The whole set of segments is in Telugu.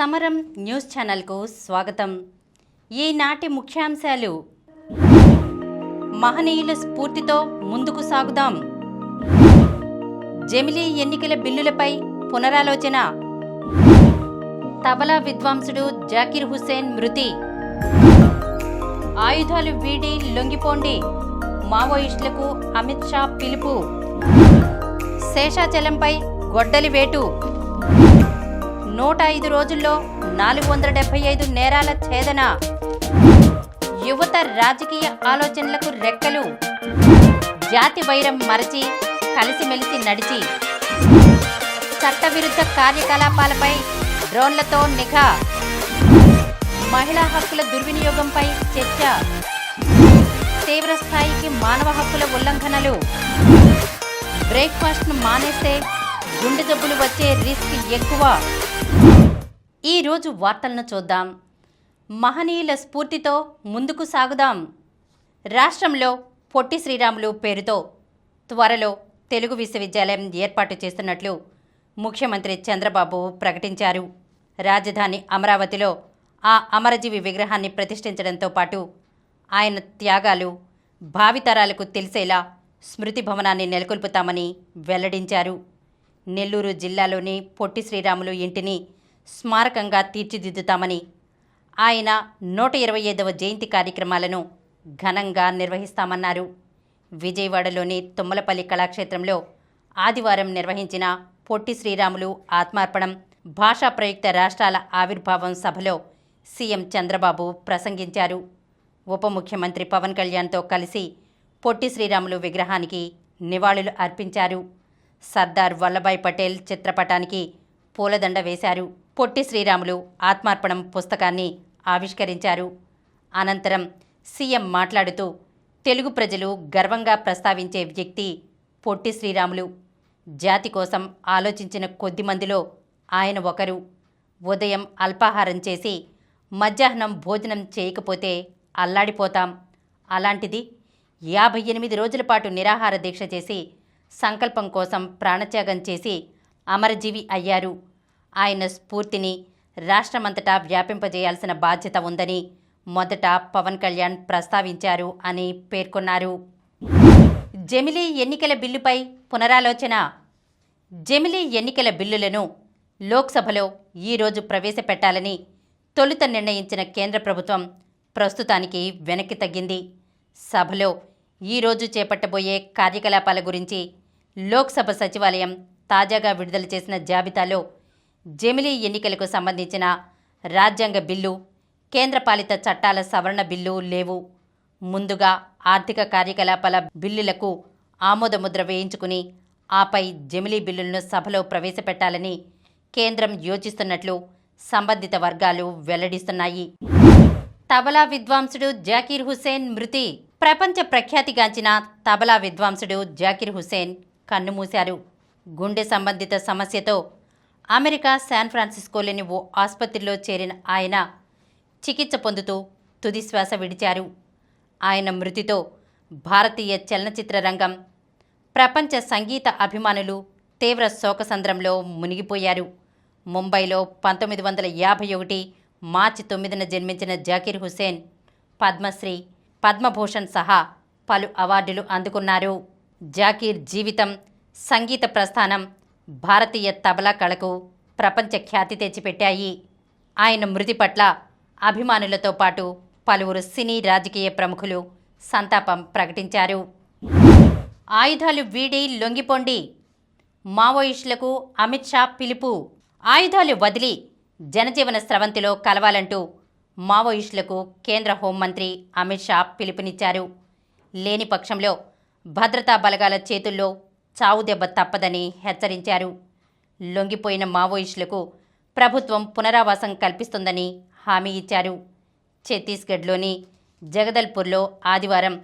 సమరం న్యూస్ ఛానల్కు స్వాగతం. ఈనాటి ముఖ్యాంశాలు: మహనీయుల స్ఫూర్తితో ముందుకు సాగుదాం. జమిలీ ఎన్నికల బిల్లులపై పునరాలోచన. తబలా విద్వాంసుడు జాకీర్ హుస్సేన్ మృతి. ఆయుధాలు వీడి లొంగిపోండి, మావోయిస్టులకు అమిత్ షా పిలుపు. శేషాచలంపై గొడ్డలి వేటు. 105 రోజుల్లో 475 నేరాల ఛేదన. యువత రాజకీయ ఆలోచనలకు రెక్కలు. జాతి వైరం మరచి కలిసిమెలిసి నడిచి. చట్టవిరుద్ధ కార్యకలాపాలపై డ్రోన్లతో నిఘా. మహిళా హక్కుల దుర్వినియోగంపై చర్చ. తీవ్ర స్థాయికి మానవ హక్కుల ఉల్లంఘనలు. బ్రేక్ఫాస్ట్ను మానేస్తే గుండె జబ్బులు వచ్చే రిస్క్ ఎక్కువ. ఈరోజు వార్తలను చూద్దాం. మహనీయుల స్ఫూర్తితో ముందుకు సాగుదాం. రాష్ట్రంలో పొట్టి శ్రీరాములు పేరుతో త్వరలో తెలుగు విశ్వవిద్యాలయం ఏర్పాటు చేస్తున్నట్లు ముఖ్యమంత్రి చంద్రబాబు ప్రకటించారు. రాజధాని అమరావతిలో ఆ అమరజీవి విగ్రహాన్ని ప్రతిష్ఠించడంతో పాటు ఆయన త్యాగాలు భావితరాలకు తెలిసేలా స్మృతి భవనాన్ని నెలకొల్పుతామని వెల్లడించారు. నెల్లూరు జిల్లాలోని పొట్టి శ్రీరాములు ఇంటిని స్మారకంగా తీర్చిదిద్దుతామని, ఆయన 125వ జయంతి కార్యక్రమాలను ఘనంగా నిర్వహిస్తామన్నారు. విజయవాడలోని తుమ్మలపల్లి కళాక్షేత్రంలో ఆదివారం నిర్వహించిన పొట్టి శ్రీరాములు ఆత్మార్పణం భాషా ప్రయుక్త రాష్ట్రాల ఆవిర్భావం సభలో సీఎం చంద్రబాబు ప్రసంగించారు. ఉప ముఖ్యమంత్రి పవన్ కళ్యాణ్తో కలిసి పొట్టి శ్రీరాములు విగ్రహానికి నివాళులు అర్పించారు. సర్దార్ వల్లభాయ్ పటేల్ చిత్రపటానికి పూలదండ వేశారు. పొట్టి శ్రీరాములు ఆత్మార్పణం పుస్తకాన్ని ఆవిష్కరించారు. అనంతరం సీఎం మాట్లాడుతూ, తెలుగు ప్రజలు గర్వంగా ప్రస్తావించే వ్యక్తి పొట్టి శ్రీరాములు. జాతి కోసం ఆలోచించిన కొద్ది మందిలో ఆయన ఒకరు. ఉదయం అల్పాహారం చేసి మధ్యాహ్నం భోజనం చేయకపోతే అల్లాడిపోతాం. అలాంటిది 58 రోజుల పాటు నిరాహార దీక్ష చేసి సంకల్పం కోసం ప్రాణత్యాగం చేసి అమరజీవి అయ్యారు. ఆయన స్ఫూర్తిని రాష్ట్రమంతటా వ్యాపింపజేయాల్సిన బాధ్యత ఉందని మొదట పవన్ కళ్యాణ్ ప్రస్తావించారు అని పేర్కొన్నారు. జమిలీ ఎన్నికల బిల్లుపై పునరాలోచన. జమిలీ ఎన్నికల బిల్లులను లోక్సభలో ఈరోజు ప్రవేశపెట్టాలని తొలుత నిర్ణయించిన కేంద్ర ప్రభుత్వం ప్రస్తుతానికి వెనక్కి తగ్గింది. సభలో ఈరోజు చేపట్టబోయే కార్యకలాపాల గురించి లోక్సభ సచివాలయం తాజాగా విడుదల చేసిన జాబితాలో జమిలీ ఎన్నికలకు సంబంధించిన రాజ్యాంగ బిల్లు, కేంద్రపాలిత చట్టాల సవరణ బిల్లు లేవు. ముందుగా ఆర్థిక కార్యకలాపాల బిల్లులకు ఆమోదముద్ర వేయించుకుని ఆపై జమిలీ బిల్లులను సభలో ప్రవేశపెట్టాలని కేంద్రం యోచిస్తున్నట్లు సంబంధిత వర్గాలు వెల్లడిస్తున్నాయి. తబలా విద్వాంసుడు జాకీర్ హుస్సేన్ మృతి. ప్రపంచ ప్రఖ్యాతిగాంచిన తబలా విద్వాంసుడు జాకీర్ హుస్సేన్ కన్నుమూశారు. గుండె సంబంధిత సమస్యతో అమెరికా శాన్ ఫ్రాన్సిస్కోలోని ఓ ఆసుపత్రిలో చేరిన ఆయన చికిత్స పొందుతూ తుది శ్వాస విడిచారు. ఆయన మృతితో భారతీయ చలనచిత్ర రంగం, ప్రపంచ సంగీత అభిమానులు తీవ్ర శోకసంద్రంలో మునిగిపోయారు. ముంబైలో 1951 మార్చి 9న జన్మించిన జాకీర్ హుస్సేన్ పద్మశ్రీ, పద్మభూషణ్ సహా పలు అవార్డులు అందుకున్నారు. జాకీర్ జీవితం, సంగీత ప్రస్థానం భారతీయ తబలా కళకు ప్రపంచ ఖ్యాతి తెచ్చిపెట్టాయి. ఆయన మృతి పట్ల అభిమానులతో పాటు పలువురు సినీ రాజకీయ ప్రముఖులు సంతాపం ప్రకటించారు. ఆయుధాలు వీడి లొంగిపోండి, మావోయిస్టులకు అమిత్ షా పిలుపు. ఆయుధాలు వదిలి జనజీవన స్రవంతిలో కలవాలంటూ మావోయిస్టులకు కేంద్ర హోంమంత్రి అమిత్ షా పిలుపునిచ్చారు. లేని పక్షంలో భద్రతా బలగాల చేతుల్లో చావు దెబ్బ తప్పదని హెచ్చరించారు. లొంగిపోయిన మావోయిస్టులకు ప్రభుత్వం పునరావాసం కల్పిస్తుందని హామీ ఇచ్చారు. ఛత్తీస్గఢ్లోని జగదల్పూర్లో ఆదివారం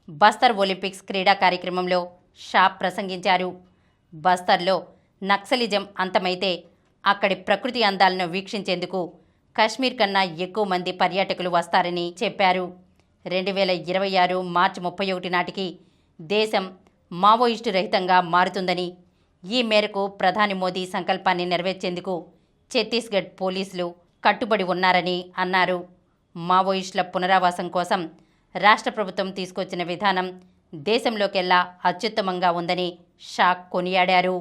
బస్తర్ ఒలింపిక్స్ క్రీడా కార్యక్రమంలో షా ప్రసంగించారు. బస్తర్లో నక్సలిజం అంతమైతే అక్కడి ప్రకృతి అందాలను వీక్షించేందుకు కశ్మీర్ కన్నా ఎక్కువ మంది పర్యాటకులు వస్తారని చెప్పారు. 2026 మార్చి 31 నాటికి దేశం మావోయిస్టు రహితంగా మారుతుందని, ఈ మేరకు ప్రధాని మోదీ సంకల్పాన్ని నెరవేర్చేందుకు ఛత్తీస్గఢ్ పోలీసులు కట్టుబడి ఉన్నారని అన్నారు. మావోయిస్టుల పునరావాసం కోసం రాష్ట్ర ప్రభుత్వం తీసుకొచ్చిన విధానం దేశంలోకెల్లా అత్యుత్తమంగా ఉందని షా కొనియాడారు.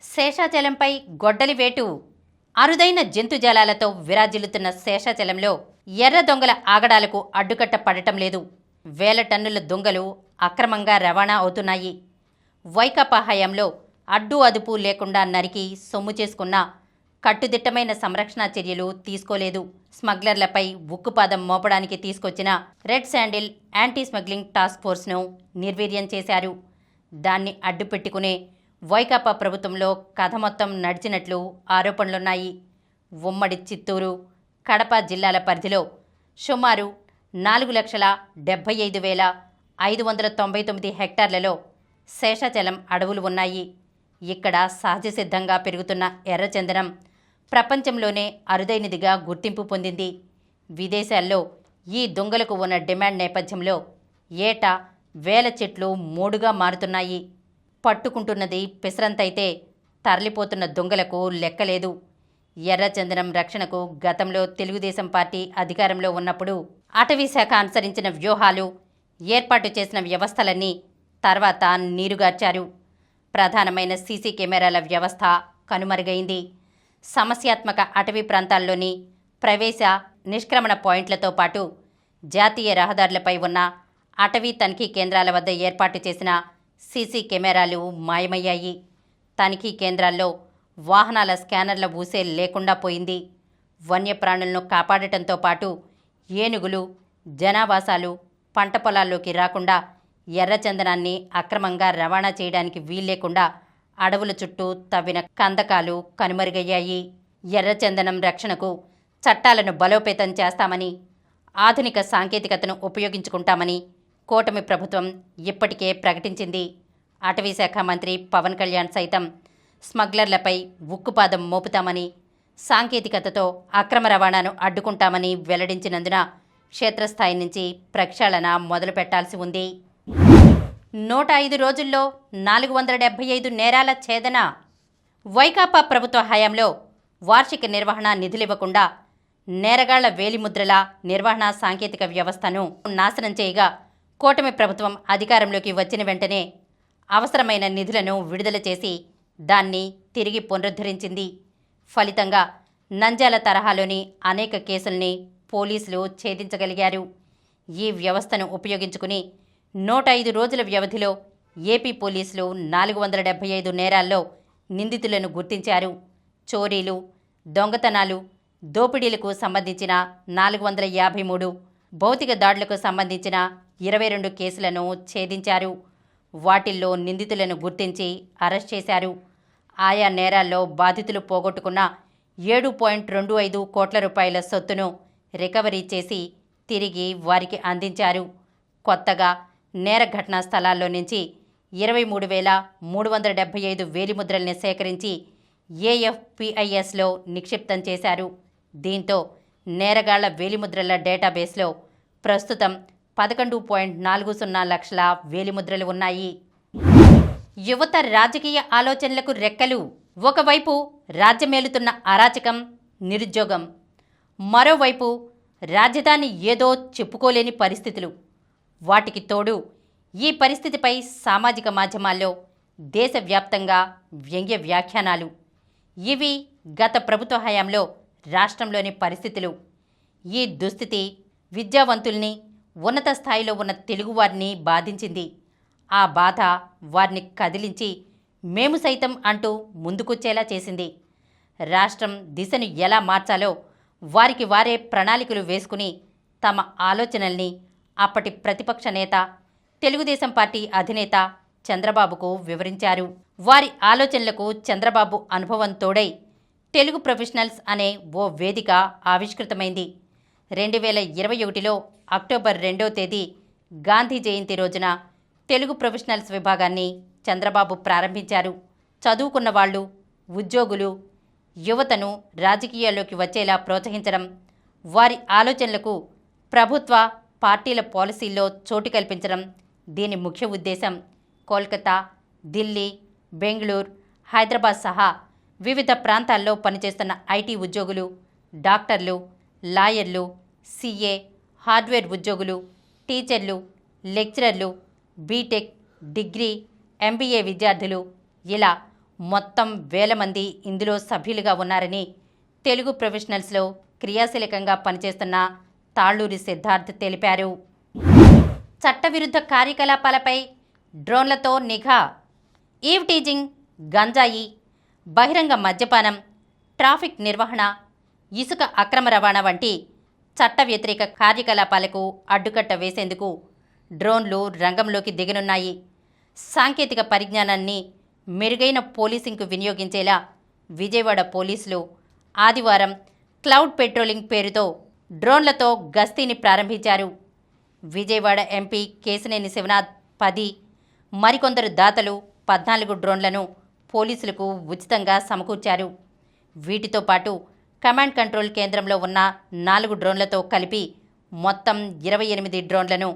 శేషాచలంపై గొడ్డలి వేటు. అరుదైన జంతుజాలాలతో విరాజిల్లుతున్న శేషాచలంలో ఎర్ర దొంగల ఆగడాలకు అడ్డుకట్ట పడటం లేదు. వేల టన్నుల దొంగలు అక్రమంగా రవాణా అవుతున్నాయి. వైకాపా హయాంలో అడ్డు అదుపు లేకుండా నరికి సొమ్ము చేసుకున్న కట్టుదిట్టమైన సంరక్షణ చర్యలు తీసుకోలేదు. స్మగ్లర్లపై ఉక్కుపాదం మోపడానికి తీసుకొచ్చిన red sandal anti smuggling task ఫోర్స్ను నిర్వీర్యం చేశారు. దాన్ని అడ్డుపెట్టుకునే వైకాపా ప్రభుత్వంలో కథ మొత్తం నడిచినట్లు ఆరోపణలున్నాయి. ఉమ్మడి చిత్తూరు, కడప జిల్లాల పరిధిలో సుమారు 4,75,599 హెక్టార్లలో శేషాచలం అడవులు ఉన్నాయి. ఇక్కడ సహజసిద్ధంగా పెరుగుతున్న ఎర్రచందనం ప్రపంచంలోనే అరుదైనదిగా గుర్తింపు పొందింది. విదేశాల్లో ఈ దొంగలకు ఉన్న డిమాండ్ నేపథ్యంలో ఏటా వేల చెట్లు మోడుగా మారుతున్నాయి. పట్టుకుంటున్నది పిసరంతైతే తరలిపోతున్న దొంగలకు లెక్కలేదు. ఎర్రచందనం రక్షణకు గతంలో తెలుగుదేశం పార్టీ అధికారంలో ఉన్నప్పుడు అటవీశాఖ అనుసరించిన వ్యూహాలు, ఏర్పాటు చేసిన వ్యవస్థలన్నీ తర్వాత నీరుగార్చారు. ప్రధానమైన సీసీ కెమెరాల వ్యవస్థ కనుమరుగైంది. సమస్యాత్మక అటవీ ప్రాంతాల్లోని ప్రవేశ, నిష్క్రమణ పాయింట్లతో పాటు జాతీయ రహదారులపై ఉన్న అటవీ తనిఖీ కేంద్రాల వద్ద ఏర్పాటు చేసిన సీసీ కెమెరాలు మాయమయ్యాయి. తనిఖీ కేంద్రాల్లో వాహనాల స్కానర్ల ఊసే లేకుండా పోయింది. వన్యప్రాణులను కాపాడటంతో పాటు ఏనుగులు, జనావాసాలు, పంట పొలాల్లోకి రాకుండా ఎర్రచందనాన్ని అక్రమంగా రవాణా చేయడానికి వీల్లేకుండా అడవుల చుట్టూ తవ్విన కందకాలు కనుమరుగయ్యాయి. ఎర్రచందనం రక్షణకు చట్టాలను బలోపేతం చేస్తామని, ఆధునిక సాంకేతికతను ఉపయోగించుకుంటామని కూటమి ప్రభుత్వం ఇప్పటికే ప్రకటించింది. అటవీశాఖ మంత్రి పవన్ కళ్యాణ్ సైతం స్మగ్లర్లపై ఉక్కుపాదం మోపుతామని, సాంకేతికతతో అక్రమ రవాణాను అడ్డుకుంటామని వెల్లడించినందున క్షేత్రస్థాయి నుంచి ప్రక్షాళన మొదలుపెట్టాల్సి ఉంది. 105 రోజుల్లో 475 నేరాల ఛేదన. వైకాపా ప్రభుత్వ హయాంలో వార్షిక నిర్వహణ నిధులివ్వకుండా నేరగాళ్ల వేలిముద్రల నిర్వహణ సాంకేతిక వ్యవస్థను నాశనం చేయగా కూటమి ప్రభుత్వం అధికారంలోకి వచ్చిన వెంటనే అవసరమైన నిధులను విడుదల చేసి దాన్ని తిరిగి పునరుద్ధరించింది. ఫలితంగా నంద్యాల తరహాలోని అనేక కేసుల్ని పోలీసులు ఛేదించగలిగారు. ఈ వ్యవస్థను ఉపయోగించుకుని 105 రోజుల వ్యవధిలో ఏపీ పోలీసులు 475 నేరాల్లో నిందితులను గుర్తించారు. చోరీలు, దొంగతనాలు, దోపిడీలకు సంబంధించిన 453, భౌతిక దాడులకు సంబంధించిన 22 కేసులను ఛేదించారు. వాటిల్లో నిందితులను గుర్తించి అరెస్ట్ చేశారు. ఆయా నేరాల్లో బాధితులు పోగొట్టుకున్న 7.25 కోట్ల రూపాయల సొత్తును రికవరీ చేసి తిరిగి వారికి అందించారు. కొత్తగా నేర ఘటనా స్థలాల్లో నుంచి 23,375 వేలిముద్రల్ని సేకరించి ఏఎఫ్పిఐఎస్లో నిక్షిప్తం చేశారు. దీంతో నేరగాళ్ల వేలిముద్రల డేటాబేస్లో ప్రస్తుతం 11.40 లక్షల వేలిముద్రలు ఉన్నాయి. యువత రాజకీయ ఆలోచనలకు రెక్కలు. ఒకవైపు రాజ్యమేలుతున్న అరాచకం, నిరుద్యోగం, మరోవైపు రాజధాని ఏదో చెప్పుకోలేని పరిస్థితులు. వాటికి తోడు ఈ పరిస్థితిపై సామాజిక మాధ్యమాల్లో దేశవ్యాప్తంగా వ్యంగ్య వ్యాఖ్యానాలు. ఇవి గత ప్రభుత్వ హయాంలో రాష్ట్రంలోని పరిస్థితులు. ఈ దుస్థితి విద్యావంతుల్ని, ఉన్నత స్థాయిలో ఉన్న తెలుగువారిని బాధించింది. ఆ బాధ వారిని కదిలించి మేము సైతం అంటూ ముందుకొచ్చేలా చేసింది. రాష్ట్రం దిశను ఎలా మార్చాలో వారికి వారే ప్రణాళికలు వేసుకుని తమ ఆలోచనల్ని అప్పటి ప్రతిపక్ష నేత, తెలుగుదేశం పార్టీ అధినేత చంద్రబాబుకు వివరించారు. వారి ఆలోచనలకు చంద్రబాబు అనుభవం తోడై తెలుగు ప్రొఫెషనల్స్ అనే ఓ వేదిక ఆవిష్కృతమైంది. 2021లో అక్టోబర్ 2వ తేదీ గాంధీ జయంతి రోజున తెలుగు ప్రొఫెషనల్స్ విభాగాన్ని చంద్రబాబు ప్రారంభించారు. చదువుకున్న వాళ్ళు, ఉద్యోగులు, యువతను రాజకీయాల్లోకి వచ్చేలా ప్రోత్సహించడం, వారి ఆలోచనలకు ప్రభుత్వ, పార్టీల పాలసీల్లో చోటు కల్పించడం దీని ముఖ్య ఉద్దేశం. కోల్కతా, ఢిల్లీ, బెంగళూరు, హైదరాబాద్ సహా వివిధ ప్రాంతాల్లో పనిచేస్తున్న ఐటీ ఉద్యోగులు, డాక్టర్లు, లాయర్లు, సీఏ, హార్డ్వేర్ ఉద్యోగులు, టీచర్లు, లెక్చరర్లు, బీటెక్, డిగ్రీ, ఎంబీఏ విద్యార్థులు ఇలా మొత్తం వేల మంది ఇందులో సభ్యులుగా ఉన్నారని తెలుగు ప్రొఫెషనల్స్లో క్రియాశీలకంగా పనిచేస్తున్న తాళ్లూరి సిద్ధార్థ్ తెలిపారు. చట్టవిరుద్ధ కార్యకలాపాలపై డ్రోన్లతో నిఘా, ఈవ్ టీజింగ్, గంజాయి, బహిరంగ మద్యపానం, ట్రాఫిక్ నిర్వహణ, ఇసుక అక్రమ రవాణా వంటి చట్ట వ్యతిరేక కార్యకలాపాలకు అడ్డుకట్ట వేసేందుకు డ్రోన్లు రంగంలోకి దిగనున్నాయి. సాంకేతిక పరిజ్ఞానాన్ని మెరుగైన పోలీసింగ్కు వినియోగించేలా విజయవాడ పోలీసులు ఆదివారం క్లౌడ్ పెట్రోలింగ్ పేరుతో డ్రోన్లతో గస్తీని ప్రారంభించారు. విజయవాడ ఎంపీ కేశినేని శివనాథ్ 10, మరికొందరు దాతలు 14 డ్రోన్లను పోలీసులకు ఉచితంగా సమకూర్చారు. వీటితో పాటు కమాండ్ కంట్రోల్ కేంద్రంలో ఉన్న 4 డ్రోన్లతో కలిపి మొత్తం 28 డ్రోన్లను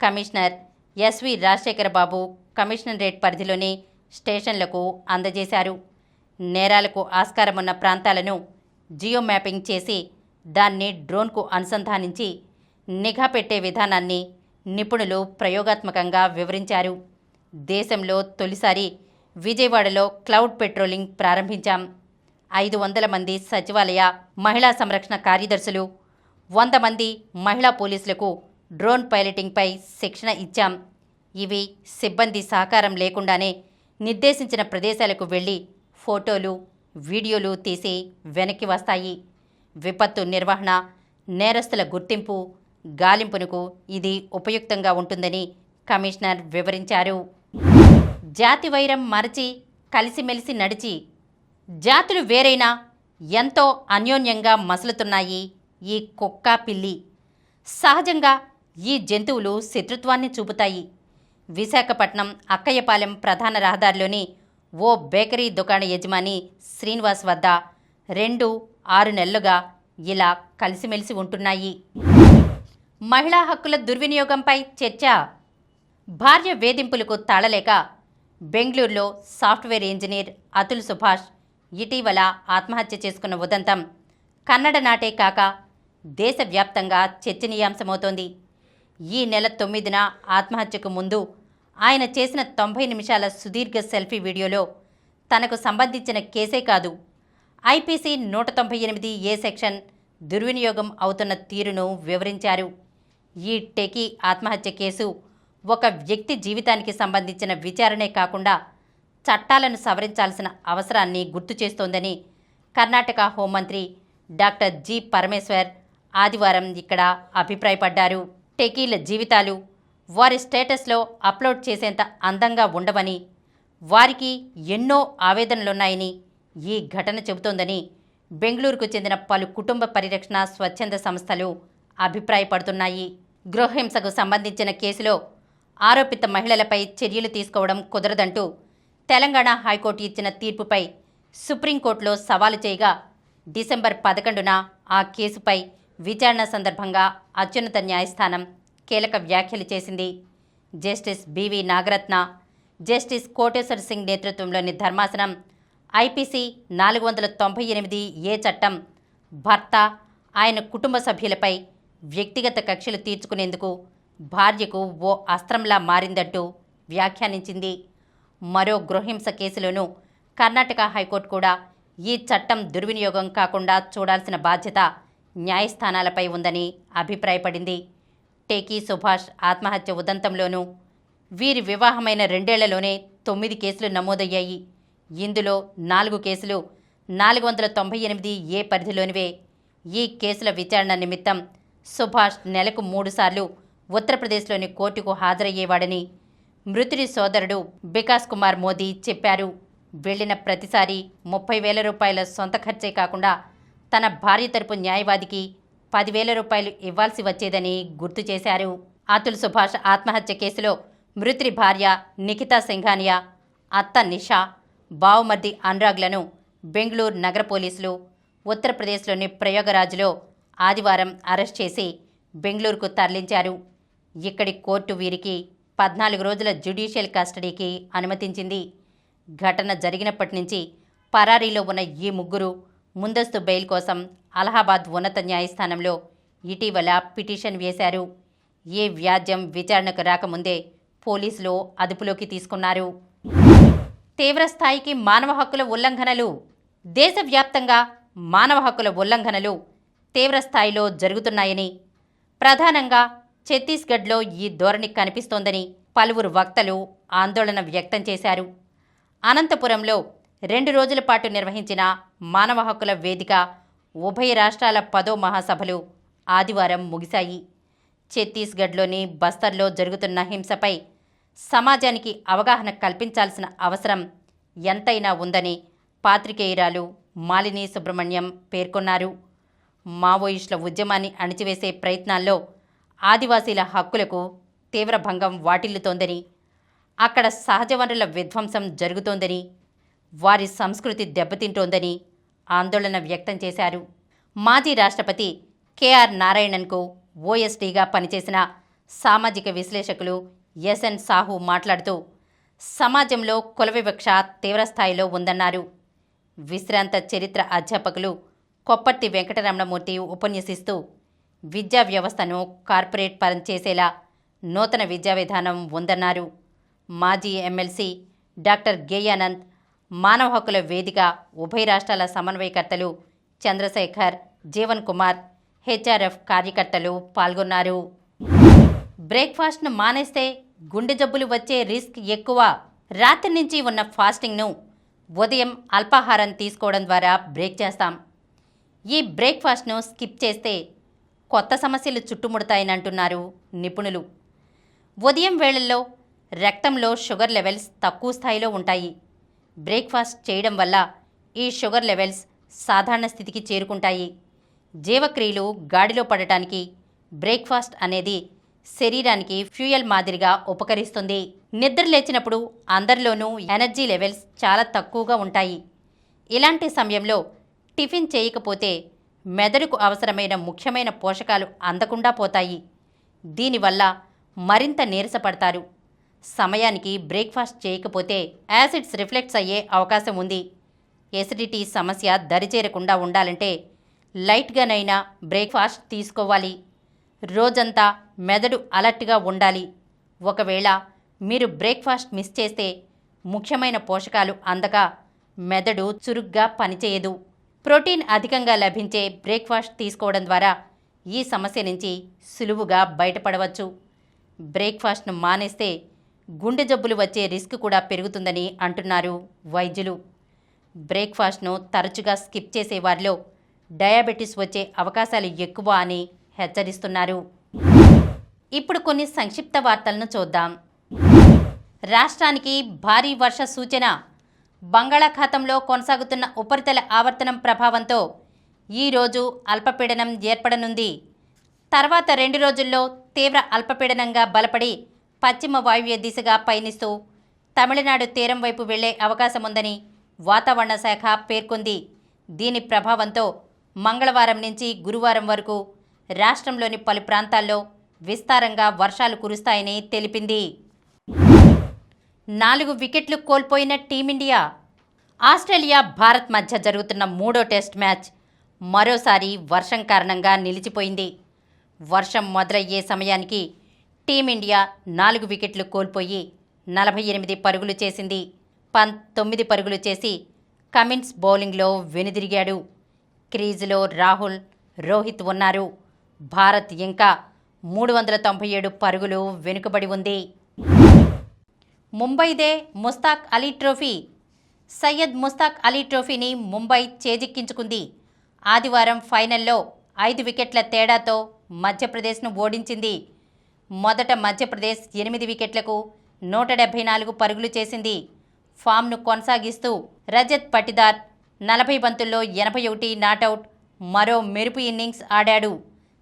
కమిషనర్ ఎస్వి రాజశేఖరబాబు కమిషనరేట్ పరిధిలోని స్టేషన్లకు అందజేశారు. నేరాలకు ఆస్కారమున్న ప్రాంతాలను జియో మ్యాపింగ్ చేసి దాన్ని డ్రోన్కు అనుసంధానించి నిఘా పెట్టే విధానాన్ని నిపుణులు ప్రయోగాత్మకంగా వివరించారు. దేశంలో తొలిసారి విజయవాడలో క్లౌడ్ పెట్రోలింగ్ ప్రారంభించాం. 500 మంది సచివాలయ మహిళా సంరక్షణ కార్యదర్శులు, 100 మంది మహిళా పోలీసులకు డ్రోన్ పైలటింగ్పై శిక్షణ ఇచ్చాం. ఇవి సిబ్బంది సహకారం లేకుండానే నిర్దేశించిన ప్రదేశాలకు వెళ్ళి ఫోటోలు, వీడియోలు తీసి వెనక్కి వస్తాయి. విపత్తు నిర్వహణ, నేరస్తుల గుర్తింపు, గాలింపునకు ఇది ఉపయుక్తంగా ఉంటుందని కమిషనర్ వివరించారు. జాతి వైరం మరచి కలిసిమెలిసి నడిచి జాతులు వేరైనా ఎంతో అన్యోన్యంగా మసలుతున్నాయి ఈ కుక్క, పిల్లి. సహజంగా ఈ జంతువులు శత్రుత్వాన్ని చూపుతాయి. విశాఖపట్నం అక్కయ్యపాలెం ప్రధాన రహదారిలోని ఓ బేకరీ దుకాణ యజమాని శ్రీనివాస్ వద్ద 2-6 నెలలుగా ఇలా కలిసిమెలిసి ఉంటున్నాయి. మహిళా హక్కుల దుర్వినియోగంపై చర్చ. భార్య వేధింపులకు తాళలేక బెంగళూరులో సాఫ్ట్వేర్ ఇంజనీర్ అతుల్ సుభాష్ ఇటీవల ఆత్మహత్య చేసుకున్న ఉదంతం కన్నడ నాటే కాక దేశవ్యాప్తంగా చర్చనీయాంశమవుతోంది. ఈ నెల 9న ఆత్మహత్యకు ముందు ఆయన చేసిన 90 నిమిషాల సుదీర్ఘ సెల్ఫీ వీడియోలో తనకు సంబంధించిన కేసే కాదు, ఐపీసీ 198A సెక్షన్ దుర్వినియోగం అవుతున్న తీరును వివరించారు. ఈ టెకీ ఆత్మహత్య కేసు ఒక వ్యక్తి జీవితానికి సంబంధించిన విచారణే కాకుండా చట్టాలను సవరించాల్సిన అవసరాన్ని గుర్తు చేస్తోందని కర్ణాటక హోంమంత్రి డాక్టర్ జి పరమేశ్వర్ ఆదివారం ఇక్కడ అభిప్రాయపడ్డారు. టెకీల జీవితాలు వారి స్టేటస్లో అప్లోడ్ చేసేంత అందంగా ఉండవని, వారికి ఎన్నో ఆవేదనలున్నాయని ఈ ఘటన చెబుతోందని బెంగళూరుకు చెందిన పలు కుటుంబ పరిరక్షణ స్వచ్ఛంద సంస్థలు అభిప్రాయపడుతున్నాయి. గృహహింసకు సంబంధించిన కేసులో ఆరోపిత మహిళలపై చర్యలు తీసుకోవడం కుదరదంటూ తెలంగాణ హైకోర్టు ఇచ్చిన తీర్పుపై సుప్రీంకోర్టులో సవాలు చేయగా డిసెంబర్ 11న ఆ కేసుపై విచారణ సందర్భంగా అత్యున్నత న్యాయస్థానం కీలక వ్యాఖ్యలు చేసింది. Justice BV Nagarathna, justice Koteshwar Singh నేతృత్వంలోని ధర్మాసనం ఐపీసీ 498A చట్టం భర్త, ఆయన కుటుంబ సభ్యులపై వ్యక్తిగత కక్షలు తీర్చుకునేందుకు భార్యకు ఓ అస్త్రంలా మారిందంటూ వ్యాఖ్యానించింది. మరో గృహహింస కేసులోనూ కర్ణాటక హైకోర్టు కూడా ఈ చట్టం దుర్వినియోగం కాకుండా చూడాల్సిన బాధ్యత న్యాయస్థానాలపై ఉందని అభిప్రాయపడింది. టేకీ సుభాష్ ఆత్మహత్య ఉదంతంలోనూ వీరి వివాహమైన 2 ఏళ్లలోనే 9 కేసులు నమోదయ్యాయి. ఇందులో 4 కేసులు 498A పరిధిలోనివే. ఈ కేసుల విచారణ నిమిత్తం సుభాష్ నెలకు 3 సార్లు ఉత్తరప్రదేశ్లోని కోర్టుకు హాజరయ్యేవాడని మృతుడి సోదరుడు బికాస్ కుమార్ మోదీ చెప్పారు. వెళ్లిన ప్రతిసారి 30,000 రూపాయల సొంత ఖర్చే కాకుండా తన భార్య తరపు న్యాయవాదికి 10,000 రూపాయలు ఇవ్వాల్సి వచ్చేదని గుర్తు చేశారు. అతుల్ సుభాష్ ఆత్మహత్య కేసులో మృతుడి భార్య నిఖితా సింఘానియా, అత్త నిషా, బావమర్ది అనురాగ్లను బెంగళూరు నగర పోలీసులు ఉత్తరప్రదేశ్లోని ప్రయాగరాజ్లో ఆదివారం అరెస్ట్ చేసి బెంగళూరుకు తరలించారు. ఇక్కడి కోర్టు వీరికి 14 రోజుల జ్యుడిషియల్ కస్టడీకి అనుమతించింది. ఘటన జరిగినప్పటి నుంచి పరారీలో ఉన్న ఈ ముగ్గురు ముందస్తు బెయిల్ కోసం అలహాబాద్ ఉన్నత న్యాయస్థానంలో ఇటీవల పిటిషన్ వేశారు. ఈ వ్యాజ్యం విచారణకు రాకముందే పోలీసులు అదుపులోకి తీసుకున్నారు. తీవ్రస్థాయికి మానవ హక్కుల ఉల్లంఘనలు. దేశవ్యాప్తంగా మానవ హక్కుల ఉల్లంఘనలు తీవ్రస్థాయిలో జరుగుతున్నాయని, ప్రధానంగా ఛత్తీస్గఢ్లో ఈ ధోరణి కనిపిస్తోందని పలువురు వక్తలు ఆందోళన వ్యక్తం చేశారు. అనంతపురంలో 2 రోజుల పాటు నిర్వహించిన మానవ హక్కుల వేదిక ఉభయ రాష్ట్రాల 10వ మహాసభలు ఆదివారం ముగిశాయి. ఛత్తీస్గఢ్లోని బస్తర్లో జరుగుతున్న హింసపై సమాజానికి అవగాహన కల్పించాల్సిన అవసరం ఎంతైనా ఉందని పాత్రికేయురాలు మాలిని సుబ్రహ్మణ్యం పేర్కొన్నారు. మావోయిస్టుల ఉద్యమాన్ని అణిచివేసే ప్రయత్నాల్లో ఆదివాసీల హక్కులకు తీవ్ర భంగం వాటిల్లుతోందని, అక్కడ సహజ వనరుల విధ్వంసం జరుగుతోందని, వారి సంస్కృతి దెబ్బతింటోందని ఆందోళన వ్యక్తం చేశారు. మాజీ రాష్ట్రపతి కెఆర్ నారాయణన్కు ఓఎస్డీగా పనిచేసిన సామాజిక విశ్లేషకులు ఎస్ఎన్ సాహు మాట్లాడుతూ సమాజంలో కుల వివక్ష తీవ్రస్థాయిలో ఉందన్నారు. విశ్రాంత చరిత్ర అధ్యాపకులు కొప్పర్తి వెంకటరమణమూర్తి ఉపన్యసిస్తూ విద్యా వ్యవస్థను కార్పొరేట్ పరం చేసేలా నూతన విద్యా విధానం ఉందన్నారు. మాజీ ఎమ్మెల్సీ డాక్టర్ గేయానంద్, మానవ హక్కుల వేదిక ఉభయ రాష్ట్రాల సమన్వయకర్తలు చంద్రశేఖర్, జీవన్ కుమార్, హెచ్ఆర్ఎఫ్ కార్యకర్తలు పాల్గొన్నారు. బ్రేక్ఫాస్ట్ను మానేస్తే గుండె జబ్బులు వచ్చే రిస్క్ ఎక్కువ. రాత్రి నుంచి ఉన్న ఫాస్టింగ్ను ఉదయం అల్పాహారం తీసుకోవడం ద్వారా బ్రేక్ చేస్తాం. ఈ బ్రేక్ఫాస్ట్ను స్కిప్ చేస్తే కొత్త సమస్యలు చుట్టుముడతాయని అంటున్నారు నిపుణులు. ఉదయం వేళల్లో రక్తంలో షుగర్ లెవెల్స్ తక్కువ స్థాయిలో ఉంటాయి. బ్రేక్ఫాస్ట్ చేయడం వల్ల ఈ షుగర్ లెవెల్స్ సాధారణ స్థితికి చేరుకుంటాయి. జీవక్రియలు గాడిలో పడటానికి బ్రేక్ఫాస్ట్ అనేది శరీరానికి ఫ్యూయల్ మాదిరిగా ఉపకరిస్తుంది. నిద్ర లేచినప్పుడు అందరిలోనూ ఎనర్జీ లెవెల్స్ చాలా తక్కువగా ఉంటాయి. ఇలాంటి సమయంలో టిఫిన్ చేయకపోతే మెదడుకు అవసరమైన ముఖ్యమైన పోషకాలు అందకుండా పోతాయి. దీనివల్ల మరింత నీరసపడతారు. సమయానికి బ్రేక్ఫాస్ట్ చేయకపోతే యాసిడ్స్ రిఫ్లెక్ట్స్ అయ్యే అవకాశం ఉంది. ఎసిడిటీ సమస్య దరిచేరకుండా ఉండాలంటే లైట్గానైనా బ్రేక్ఫాస్ట్ తీసుకోవాలి. రోజంతా మెదడు అలర్ట్గా ఉండాలి. ఒకవేళ మీరు బ్రేక్ఫాస్ట్ మిస్ చేస్తే ముఖ్యమైన పోషకాలు అందక మెదడు చురుగ్గా పనిచేయదు. ప్రోటీన్ అధికంగా లభించే బ్రేక్ఫాస్ట్ తీసుకోవడం ద్వారా ఈ సమస్య నుంచి సులువుగా బయటపడవచ్చు. బ్రేక్ఫాస్ట్ను మానేస్తే గుండె జబ్బులు వచ్చే రిస్క్ కూడా పెరుగుతుందని అంటున్నారు వైద్యులు. బ్రేక్ఫాస్ట్ను తరచుగా స్కిప్ చేసే వారిలో డయాబెటీస్ వచ్చే అవకాశాలు ఎక్కువ అని హెచ్చరిస్తున్నారు. ఇప్పుడు కొన్ని సంక్షిప్త వార్తలను చూద్దాం. రాష్ట్రానికి భారీ వర్ష సూచన. బంగాళాఖాతంలో కొనసాగుతున్న ఉపరితల ఆవర్తనం ప్రభావంతో ఈరోజు అల్పపీడనం ఏర్పడనుంది. తర్వాత 2 రోజుల్లో తీవ్ర అల్పపీడనంగా బలపడి పశ్చిమ వాయువ్య దిశగా పయనిస్తూ తమిళనాడు తీరం వైపు వెళ్లే అవకాశముందని వాతావరణ శాఖ పేర్కొంది. దీని ప్రభావంతో మంగళవారం నుంచి గురువారం వరకు రాష్ట్రంలోని పలు ప్రాంతాల్లో విస్తారంగా వర్షాలు కురుస్తాయని తెలిపింది. 4 వికెట్లు కోల్పోయిన టీమిండియా. ఆస్ట్రేలియా, భారత్ మధ్య జరుగుతున్న 3వ టెస్ట్ మ్యాచ్ మరోసారి వర్షం కారణంగా నిలిచిపోయింది. వర్షం మొదలయ్యే సమయానికి టీమిండియా 4 వికెట్లు కోల్పోయి 48 పరుగులు చేసింది. పంత్ 9 పరుగులు చేసి కమిన్స్ బౌలింగ్లో వెనుదిరిగాడు. క్రీజులో రాహుల్, రోహిత్ ఉన్నారు. భారత్ ఇంకా 397 పరుగులు వెనుకబడి ఉంది. ముంబైదే ముస్తాక్ అలీ ట్రోఫీ. సయ్యద్ ముస్తాక్ అలీ ట్రోఫీని ముంబై చేజిక్కించుకుంది. ఆదివారం ఫైనల్లో 5 వికెట్ల తేడాతో మధ్యప్రదేశ్ను ఓడించింది. మొదట మధ్యప్రదేశ్ 8 వికెట్లకు 174 పరుగులు చేసింది. ఫామ్ను కొనసాగిస్తూ రజత్ పటిదార్ 40 బంతుల్లో 81 నాటౌట్ మరో మెరుపు ఇన్నింగ్స్ ఆడాడు.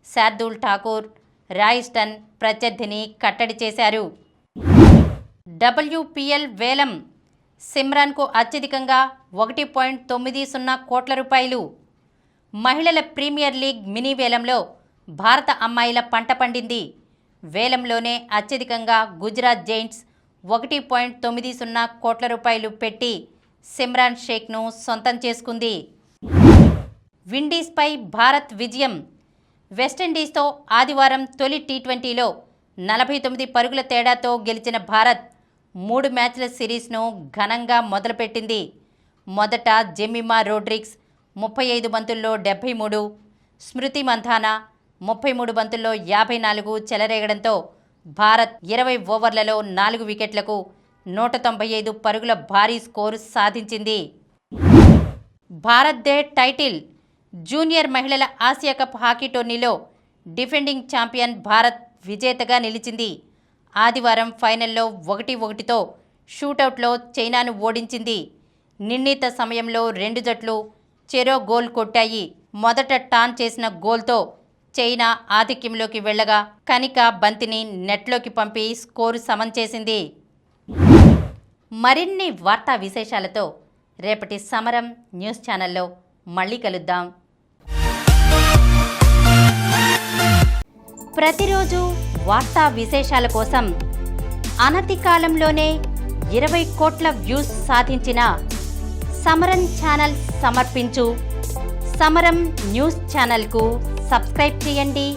శార్దూల్ ఠాకూర్, రాయిస్టన్ ప్రత్యర్థిని కట్టడి చేశారు. WPL వేలం. సిమ్రాన్కు అత్యధికంగా 1.90 కోట్ల రూపాయలు. మహిళల ప్రీమియర్ లీగ్ మినీ వేలంలో భారత అమ్మాయిల పంట పండింది. వేలంలోనే అత్యధికంగా గుజరాత్ జైంట్స్ 1.90 కోట్ల రూపాయలు పెట్టి సిమ్రాన్ షేక్ను సొంతం చేసుకుంది. విండీస్పై భారత్ విజయం. వెస్టిండీస్తో ఆదివారం తొలి టీ20లో 49 పరుగుల తేడాతో గెలిచిన భారత్ 3 మ్యాచ్ల సిరీస్ను ఘనంగా మొదలుపెట్టింది. మొదట జెమిమా రోడ్రిగ్స్ 35 బంతుల్లో 73, స్మృతి మంధానా 33 బంతుల్లో 54 చెలరేగడంతో భారత్ 20 ఓవర్లలో 4 వికెట్లకు 195 పరుగుల భారీ స్కోరు సాధించింది. భారత్దే టైటిల్. జూనియర్ మహిళల ఆసియా కప్ హాకీ టోర్నీలో డిఫెండింగ్ ఛాంపియన్ భారత్ విజేతగా నిలిచింది. ఆదివారం ఫైనల్లో 1-1తో షూటౌట్లో చైనాను ఓడించింది. నిర్ణీత సమయంలో 2 జట్లు చెరో గోల్ కొట్టాయి. మొదట టాన్ చేసిన గోల్తో చైనా ఆధిక్యంలోకి వెళ్లగా కనిక బంతిని నెట్లోకి పంపి స్కోరు సమం చేసింది. మరిన్ని వార్తా విశేషాలతో రేపటి సమరం న్యూస్ ఛానల్లో మళ్ళీ కలుద్దాం. ప్రతిరోజు వార్తా విశేషాల కోసం అనతి కాలంలోనే 20 కోట్ల వ్యూస్ సాధించిన సమరం ఛానల్ సమర్పించు సమరం న్యూస్ ఛానల్కు సబ్స్క్రైబ్ చేయండి,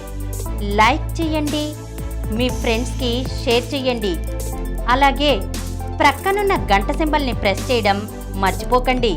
లైక్ చేయండి, మీ ఫ్రెండ్స్కి షేర్ చేయండి. అలాగే ప్రక్కనున్న గంట సింబల్ని ప్రెస్ చేయడం మర్చిపోకండి.